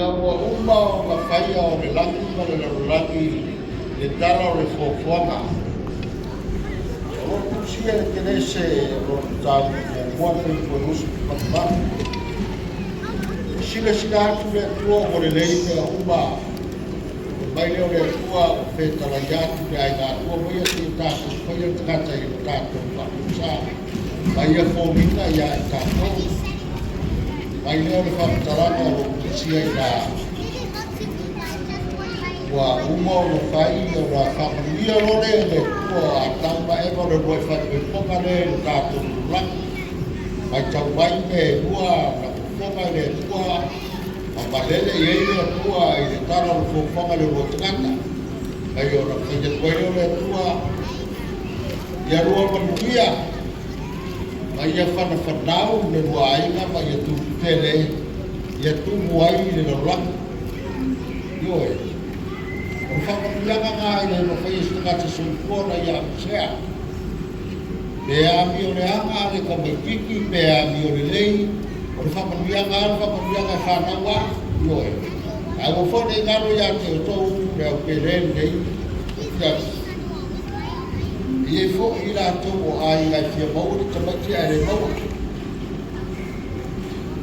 Ia ua uma o ka whaia o le laki ma le larolaki le tala o le fuafuanga. O kusia le kenese o tāu o muate i kua nusu patamana. Sila atu le atua o le leite a uma. Mai leo le atua o whetala iatu le ai ngā atua mai ati i tātou whaia takata i tātou whakusa. Mai a fōmina ia i tātou. Mai leo le whakataranga o kusia i nā. Wa uma o le whai o la Faamanuia lore le kua a tamba ewa le roi whakaponga le tātou laki. Mai tau mai me ua na kuponga le kua a malele i eile kua i le tara o fuafuanga le roi tangata. Mai o na whaia le kua i a rua manuia. Mai ia whanau le rua aina mai ia tupu tele ia tumu ai le laki. Ioe. O whakamuianga ngā i le mawhai istangata soipona i a msea. Pea mi o le anga le kamaitiki, pea mi o le lei, o le whakamuianga e whanaua, ioe. Ai o whone i ngaro i a te o tau, le au peren nei, o kia. I e fo i la tau o ai ngai fia mau, le tamaiti ai le mau.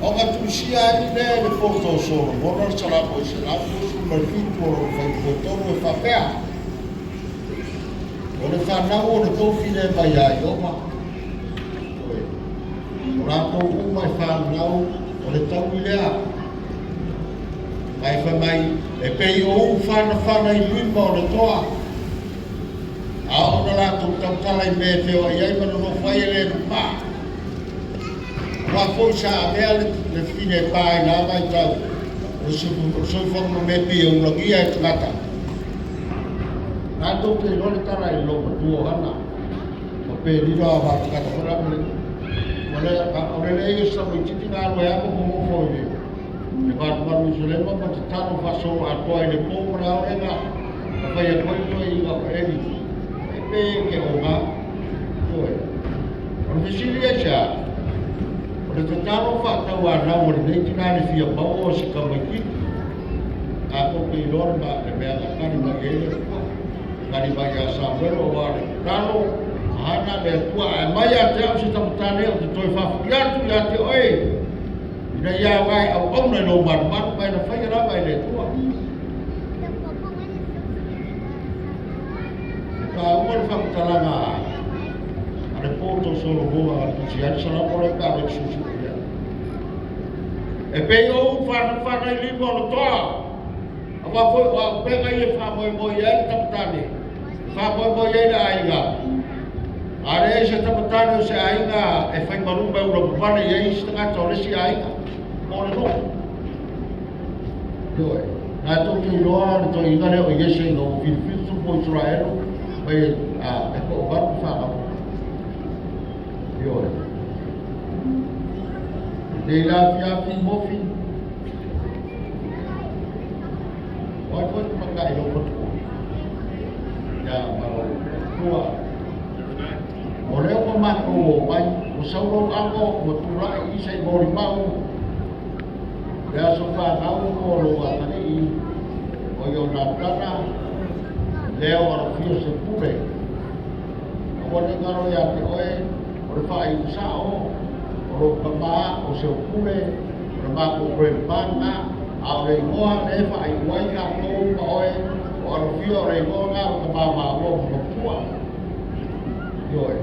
O ngā tusia ai le poto soro, mona le salapo i se lapo, Marfitu o whaipotoro e whapea. O le whanau o le tōwhine mai ai oma. O rātou uma e whanau o le tau i lea. Mai whamai e pei o whana i lima o le toa. A o na rātou tautala i me te o iai mana no whai e le mā. Rā fōi sa a mea le whine pāi nā mai tau. O soifonu me pia ulagia e tangata. Nā tōke i role tara i lo matua ana. O pe rira a wātakata whara mele. O le leo sa mo i titi ngā roe ako mo fōi me. E wātumaru i solema ma te tano whaso a toa i le pōpura o renga. A whai a koi toi i ngā eri. E pe ke o ngā. Toe. O le whisiri e sia. O le tataro whātau a rau o le neiti nāne fia pau o si kamaiki. A koke i lor ma e mea ngā kari mai ele. Kari mai a Samuel o wāre. Ralo, a hana le atua e mai a te au si tamutane o te toi whafuki atu i a te oe. Ina ia wai au auna i lo manu mai na whai rama i le atua. Ka ua le whakutalanga le poto solo boa a tusi ani sana pole ka le susu ia. E pei o whana i lima o le toa. A wafoi o a pega i e whamoe ia le tapatane. Whamoe ia le ainga. A re e se tapatane o se ainga e whai marumba ura pupane i e isi tangata o lesi ainga. Mo le no. Ioe. Nā toki i loa le to ingare o iese i no whiwhitu po Israelo. Mai e ko o varu whanau. Ioe. Te la fiafi mofi. Oi foi tu makai lo potu. Ya mau tua. O leo ko mako mai o sauro ako o tura i sai mori mau. Ya so fa nau ko lo atani o yo na tana. Leo Alofia Seupule. O le ngaro ya te oe o le whai usao, o le pama, o Seupule, o le mako prempanga, a o le ingoa le whai uai ka kou ka oe, o Alofia o le ingoa ngā o ka mama o mapua. Ioe.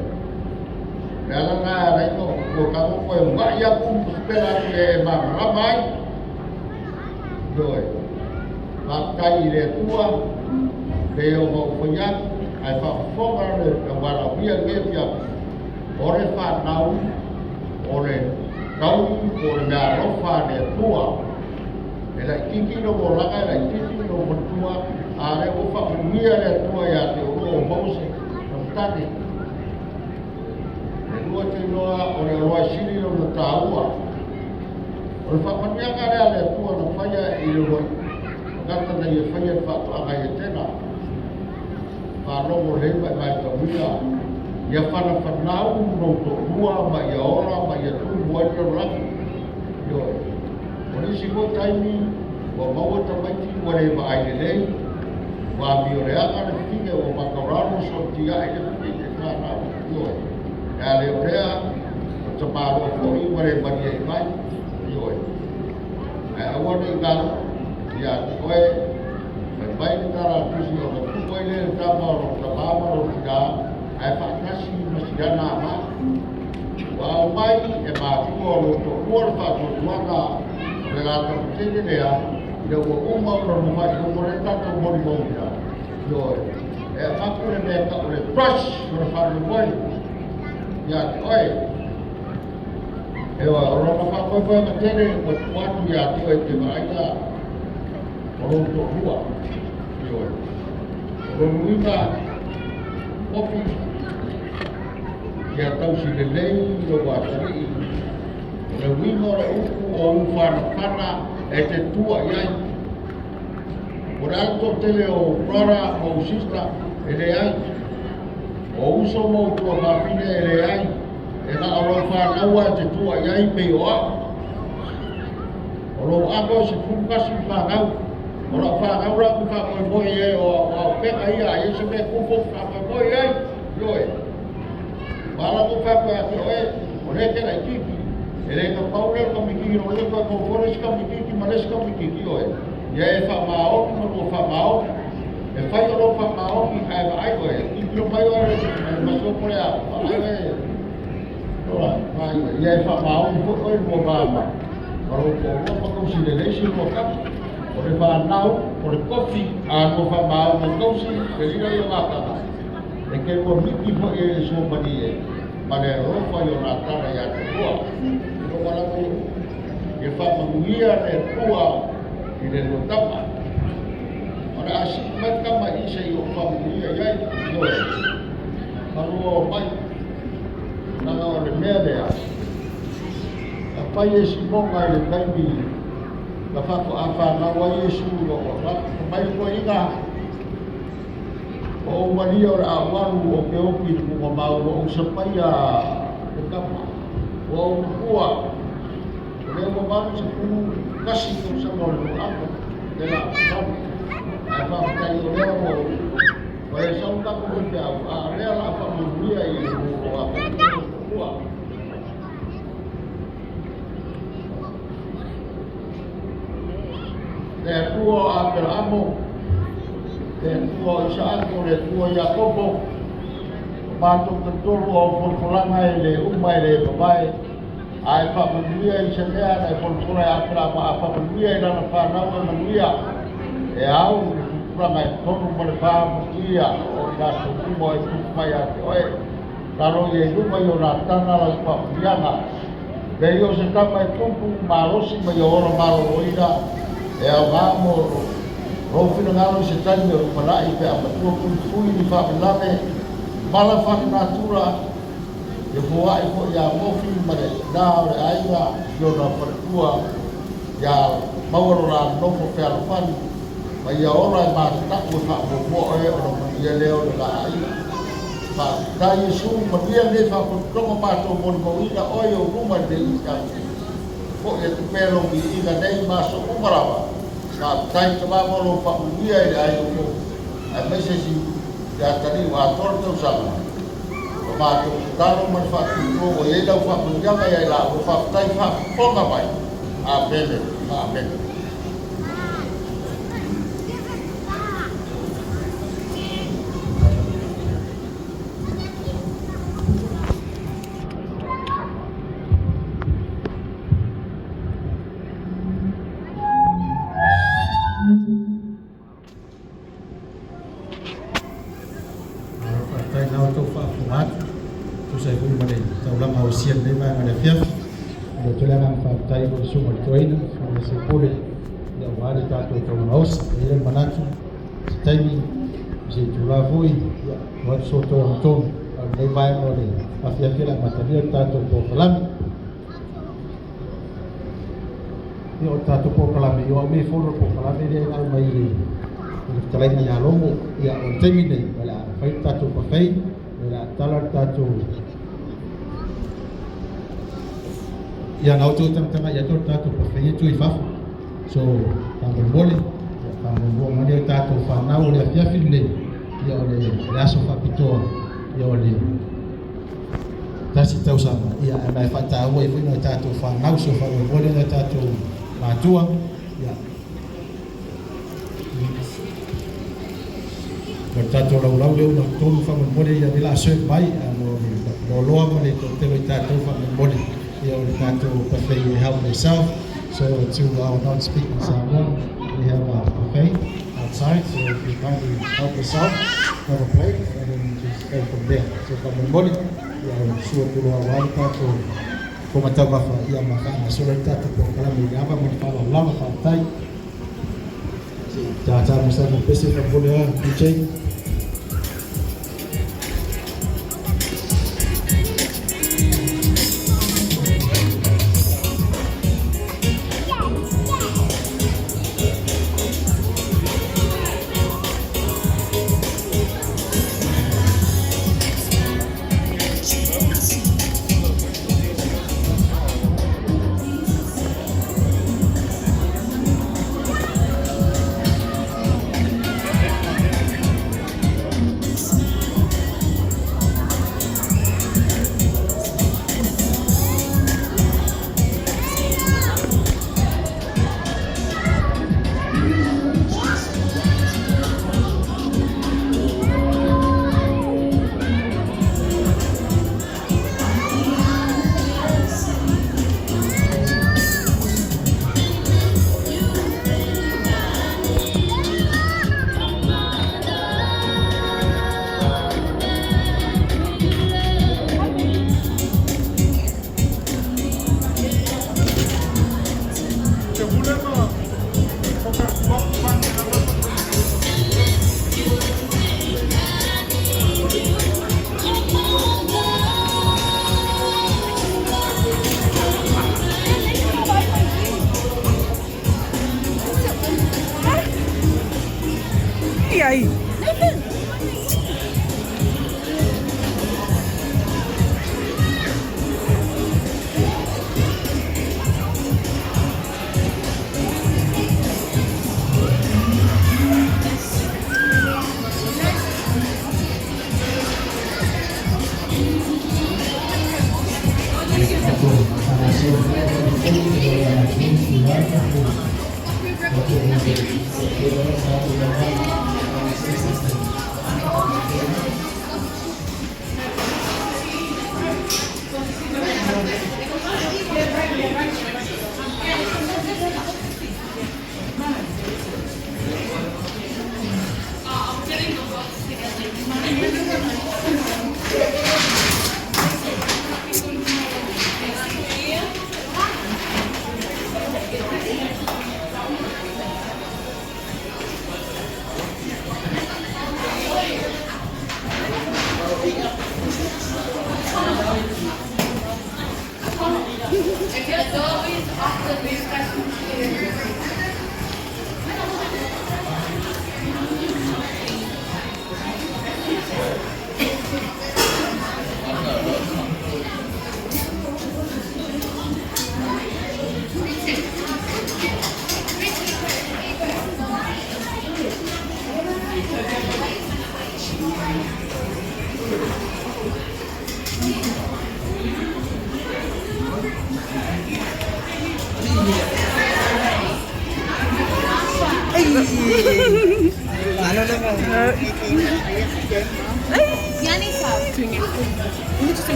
Le ala ngā reiko, o ka moko e mai a kumpu spela le mama mai. Ioe. Makai i le tua, le o mau whanyak, ai whawhonga le wala wia ngepia. O le whanau, o le tau, o le mea rofa le tua. E la kiki no mo laka, e la kiki no mo tua, a le o whakunia le tua ia te o mause, o tane. E lua te noa o le roa siri o le tāua. O le whakanianga rea le tua na whaia i le roi. Gata na i e whaia whatuanga i e tena. Whanongo leima mai ka wia. Ia whanau no to rua ma ia ora ma ia tu buai no laki. Ioe. O nisi mo taimi Wa maua tamaiti wale wa aile lei. Wa mioreanga na fige o makarano so tia aile fige kana yoi. Ya le orea o taparo o i wale mani e mai yoi. Ai awane i gano ya koe mai kara kusi o na kuko ile tama o na mama o tika ai whakasi masigana ama. Wa mai e mātua o to kuara whakatuanga le ngata mtene lea le ua uma o na mai o more tata mori mōmira. Yoi, e makure mea ka o le brush o na whanumoi. Ia te oe. Ewa, o rona whakoe ma tere o tuatu ia te oe te maraika o roto hua. Yoi. O ruima opi ia tausi le lei o watari. Le wima o le uku o uwhanapana e te tua iai. O le alto tele o brother o sister e le ai. O uso mo tua mawhine e le ai. E nga o lo whanaua e te tua iai pei o a. O lo ako se fungasi whanau. O lo whanau raku whakoe e o peka ia e se me kufo whakoe ai. Yoi. Mala ko whakoe ati oe. O le tera i kiki. E le ka paure ka mikiki o le ka kofores ka mikiki ma les ka mikiki oe. Ia e whamaoki ma ko whamaoki. E whai o lo whamaoki kai wa ai oe. I pio mai oe ma sopore a. Ai oe. Ora, mai oe. Ia e whamaoki po oe mo vama. Maro ko o ma kousi le leisi mo kapi. O le whanau, o le kofi a mo whamao mo kousi le lina i o ngākanga. E ke mo miki po e so mani e. Ma le rofa i o nā tana i a te kua. E Faamanuia le tua i le lotama. O le asi maikama i se i o Faamanuia iai noe. Marua o mai. Nanga o le mea lea. A pai e si monga i le kaimi. La whako a whanaua Iesu o mai ko inga. O umania o le awaru o ke opi ni mga mauro o sapai a le kama. O umukua. Leo mamaru se punu kasi ko sa molo ako de la fama. Ai fa kai o leo o e sa un tapo ko pia a leo la Faamanuia i o a kua. Le tuo a per amo. Le tuo Isaac le tuo Jacobo. Mato te tolu o folfolanga e le uma e le papai. Ai Faamanuia i se lea na e polpura e apera ma a Faamanuia i lana whanau e manuia e au i kupuranga e tonu ma le Faamanuia o i nā tukumo e kupumai a te oe taro i e luma i o nā tana la i Faamanianga me i o se tama e tupu marosi ma i o ora maro o ina e au ngā mo rofina ngaro i se tani o rumanai pe a matua kuni ni Faamalame mala whakanātura e voa e ko ia mofi mare na ore aiga yo na partua ya mawaro la nofo pe alfani ma ia ora e ma ta ko fa mo e o na ia leo la ai fa ta Yesu ma ia le fa ko como pa to mon mo ina o yo ruma de ika ko e te pelo mi ina nei ma so umarawa ka tai te ma mo fa ia e ai ko a message ya tani wa Tausaga. Mato talo man fa ko o le da fa mo ya mai la o fa tai fa ponga mai amen amen sian de ma na fiaf do tole na fa tai ko sumo toina so Seupule ya wale tato to nos ile manatu taimi je tula voi ya wa so to to ne vai no de afia kila materia tato po kalami yo tato po kalami yo me foro po kalami de na mai ile tale na ya longo ya o taimi de wala fai tato po fai wala talar tato ia ngau tu tanga ia tu tatu pa fai tu i fafu So Faamanuia Faamanuia mane tātou whanau o le afiafi le ia o le aso whapitoa ia o le tasi Tausaga ia e mai whataua i whino e tātou whanau so Faamanuia le tātou mātua ia o tātou laulau leo na tonu Faamanuia ia le la soe mai no loa ma le totelo i tātou Faamanuia ia o le tātou pawhai e help yourself. So to our non-speaking Samoan, we have a buffet outside, so if you kindly help us out, have a plate, and then just go from there. So Faamanuia, sua tulu awalika to komatauwafa ia mawhana. So le tatu po kalami iapa, mo whala lama whatai. Tātā mo sa mo pese Faamanuia, DJ. Aí.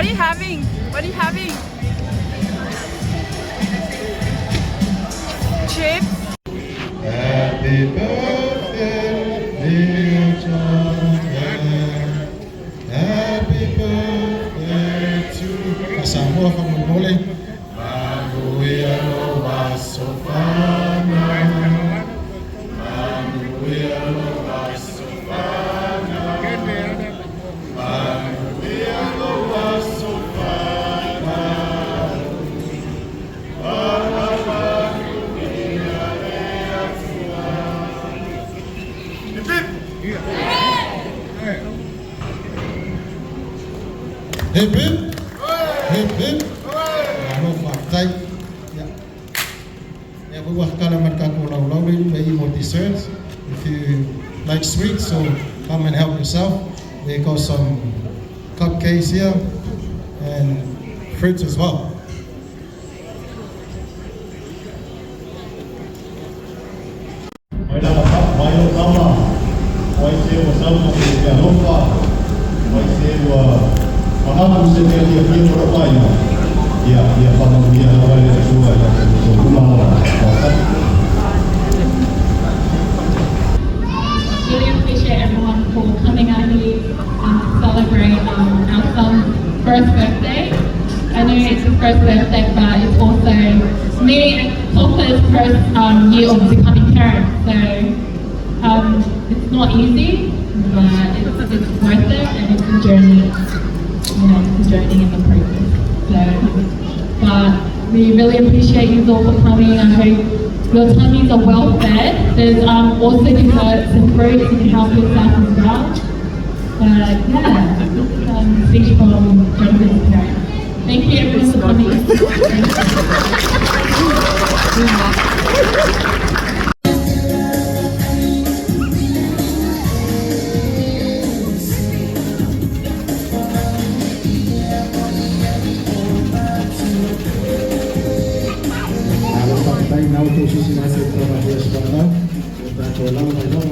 What are you having? What are you having? Chips? Happy birthday, dear John. Happy birthday to you. Kasama from Seupule. Faamanuia no wasofana. Faamanuia no wasofana. Faamanuia no wasofana. Hip hip, hip hip. Ano faktai? Yeah, we work kalaman kako laulau. May more desserts. If you like sweets, so come and help yourself. They got some cupcakes here and fruits as well. Faailogaina, vai ser o salmo de Alofia, vai ser o Mahapu se te dia pia Tupuana'i. Ia Faamanuia na vai le sua ia kumaha. Really appreciate everyone for coming out here to celebrate our son's first birthday. I know it's his first birthday, but it's also me and Papa's first year of becoming parents. So it's not easy, but it's worth it, and it's a journey. You know, it's a journey in the process. So, but we really appreciate you all for coming. I hope your tummies are well fed. There's also desserts and fruits, you can help yourself as well. But yeah, speech from Jonathan's parents. Thank you everyone for coming. Now to see my sister over here as well now. That's all I know.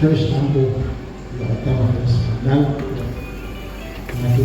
First ample now I